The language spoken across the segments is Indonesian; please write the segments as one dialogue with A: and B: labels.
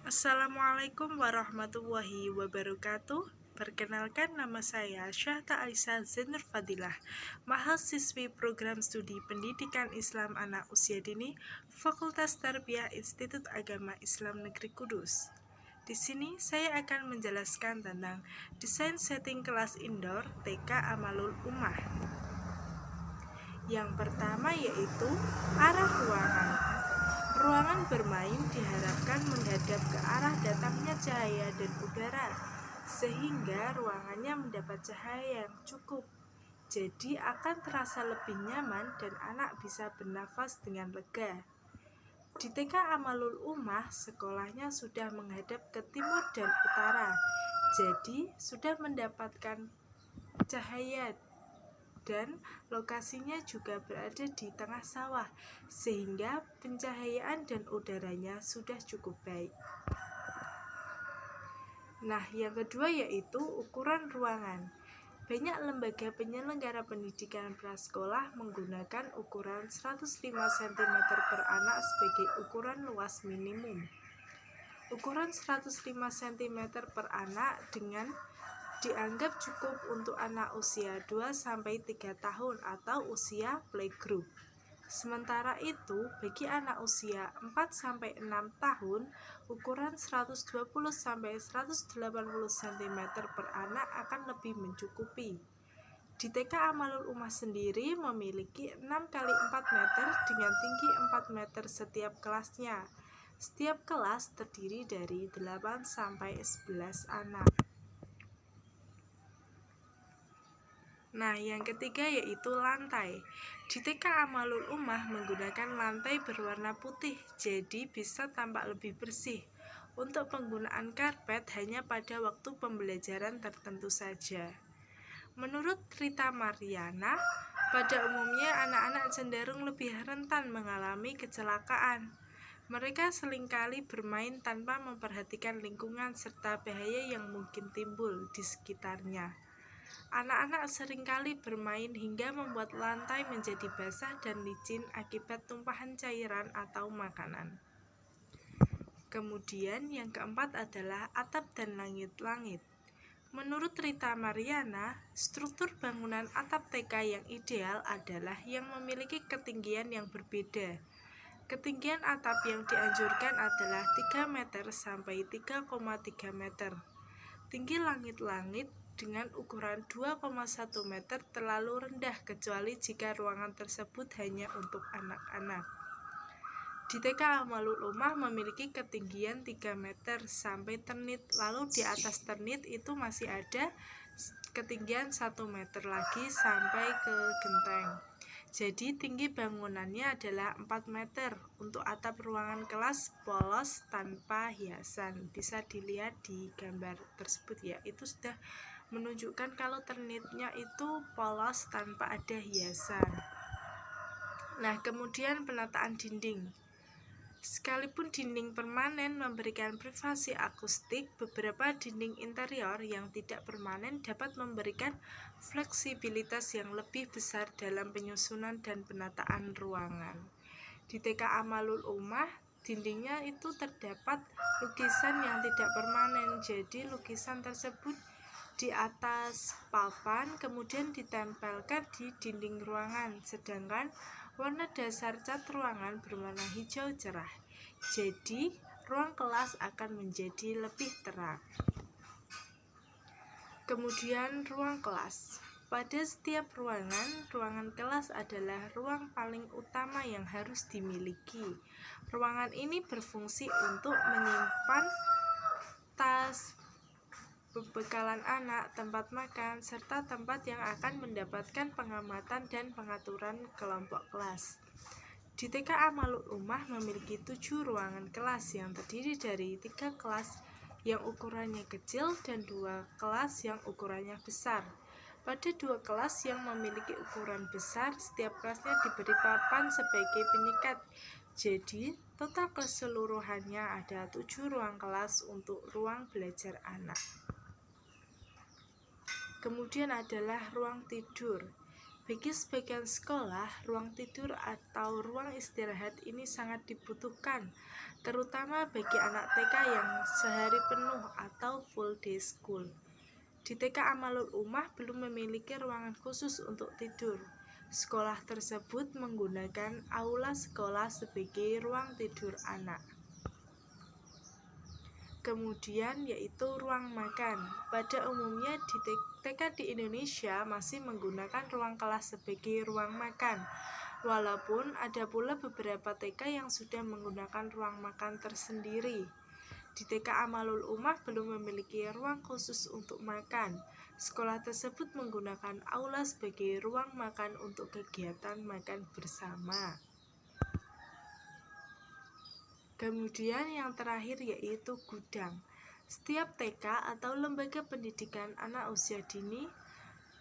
A: Assalamualaikum warahmatullahi wabarakatuh. Perkenalkan, nama saya Syahta Aisyah Zainur Fadilah, mahasiswi program studi Pendidikan Islam Anak Usia Dini, Fakultas Tarbiyah Institut Agama Islam Negeri Kudus. Di sini saya akan menjelaskan tentang desain setting kelas indoor TK Amalul Ummah. Yang pertama yaitu arah ruangan. Ruangan bermain diharapkan menghadap ke arah datangnya cahaya dan udara, sehingga ruangannya mendapat cahaya yang cukup. Jadi akan terasa lebih nyaman dan anak bisa bernafas dengan lega. Di TK Amalul Ummah, sekolahnya sudah menghadap ke timur dan utara, jadi sudah mendapatkan cahaya dan lokasinya juga berada di tengah sawah, sehingga pencahayaan dan udaranya sudah cukup baik. Nah, yang kedua yaitu ukuran ruangan. Banyak lembaga penyelenggara pendidikan prasekolah menggunakan ukuran 105 cm per anak sebagai ukuran luas minimum. Ukuran 105 cm per anak dianggap cukup untuk anak usia 2-3 tahun atau usia playgroup. Sementara itu, bagi anak usia 4-6 tahun, ukuran 120-180 cm per anak akan lebih mencukupi. Di TK Amalul Ummah sendiri memiliki 6x4 meter dengan tinggi 4 meter setiap kelasnya. Setiap kelas terdiri dari 8-11 anak. Nah, yang ketiga yaitu lantai. Di TK Amalul Ummah menggunakan lantai berwarna putih, jadi bisa tampak lebih bersih. Untuk penggunaan karpet hanya pada waktu pembelajaran tertentu saja. Menurut Rita Mariana, pada umumnya anak-anak cenderung lebih rentan mengalami kecelakaan. Mereka seringkali bermain tanpa memperhatikan lingkungan serta bahaya yang mungkin timbul di sekitarnya. Anak-anak seringkali bermain hingga membuat lantai menjadi basah dan licin akibat tumpahan cairan atau makanan. Kemudian yang keempat adalah atap dan langit-langit. Menurut Rita Mariana, struktur bangunan atap TK yang ideal adalah yang memiliki ketinggian yang berbeda. Ketinggian atap yang dianjurkan adalah 3 meter sampai 3,3 meter. Tinggi langit-langit dengan ukuran 2,1 meter terlalu rendah kecuali jika ruangan tersebut hanya untuk anak-anak. Di TK Amalul Ummah memiliki ketinggian 3 meter sampai ternit, lalu di atas ternit itu masih ada ketinggian 1 meter lagi sampai ke genteng. Jadi tinggi bangunannya adalah 4 meter. Untuk atap ruangan kelas polos tanpa hiasan. Bisa dilihat di gambar tersebut ya. Itu sudah menunjukkan kalau ternitnya itu polos tanpa ada hiasan. Nah, kemudian penataan dinding. Sekalipun dinding permanen memberikan privasi akustik, beberapa dinding interior yang tidak permanen dapat memberikan fleksibilitas yang lebih besar dalam penyusunan dan penataan ruangan. Di TK Amalul Ummah, dindingnya itu terdapat lukisan yang tidak permanen, jadi lukisan tersebut di atas papan kemudian ditempelkan di dinding ruangan, sedangkan warna dasar cat ruangan berwarna hijau cerah. Jadi, ruang kelas akan menjadi lebih terang. Kemudian ruang kelas. Pada setiap ruangan kelas adalah ruang paling utama yang harus dimiliki. Ruangan ini berfungsi untuk menyimpan tas, pembekalan anak, tempat makan, serta tempat yang akan mendapatkan pengamatan dan pengaturan kelompok kelas. Di TK Amalul Ummah memiliki 7 ruangan kelas yang terdiri dari 3 kelas yang ukurannya kecil dan 2 kelas yang ukurannya besar. Pada 2 kelas yang memiliki ukuran besar, setiap kelasnya diberi papan sebagai penyikat. Jadi, total keseluruhannya ada 7 ruang kelas untuk ruang belajar anak. Kemudian adalah ruang tidur. Bagi sebagian sekolah, ruang tidur atau ruang istirahat ini sangat dibutuhkan, terutama bagi anak TK yang sehari penuh atau full day school. Di TK Amalul Ummah belum memiliki ruangan khusus untuk tidur. Sekolah tersebut menggunakan aula sekolah sebagai ruang tidur anak. Kemudian yaitu ruang makan. Pada umumnya di TK di Indonesia masih menggunakan ruang kelas sebagai ruang makan. Walaupun ada pula beberapa TK yang sudah menggunakan ruang makan tersendiri. Di TK Amalul Ummah belum memiliki ruang khusus untuk makan. Sekolah tersebut menggunakan aula sebagai ruang makan untuk kegiatan makan bersama. Kemudian yang terakhir yaitu gudang. Setiap TK atau lembaga pendidikan anak usia dini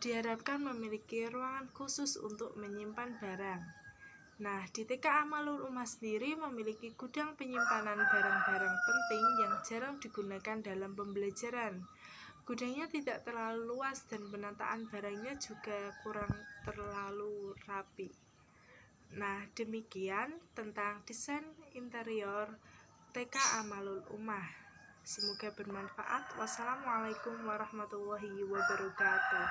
A: diharapkan memiliki ruangan khusus untuk menyimpan barang. Nah, di TK Amalul Ummah sendiri memiliki gudang penyimpanan barang-barang penting yang jarang digunakan dalam pembelajaran. Gudangnya tidak terlalu luas dan penataan barangnya juga kurang terlalu rapi. Nah, demikian tentang desain interior TK Amalul Ummah. Semoga bermanfaat. Wassalamualaikum warahmatullahi wabarakatuh.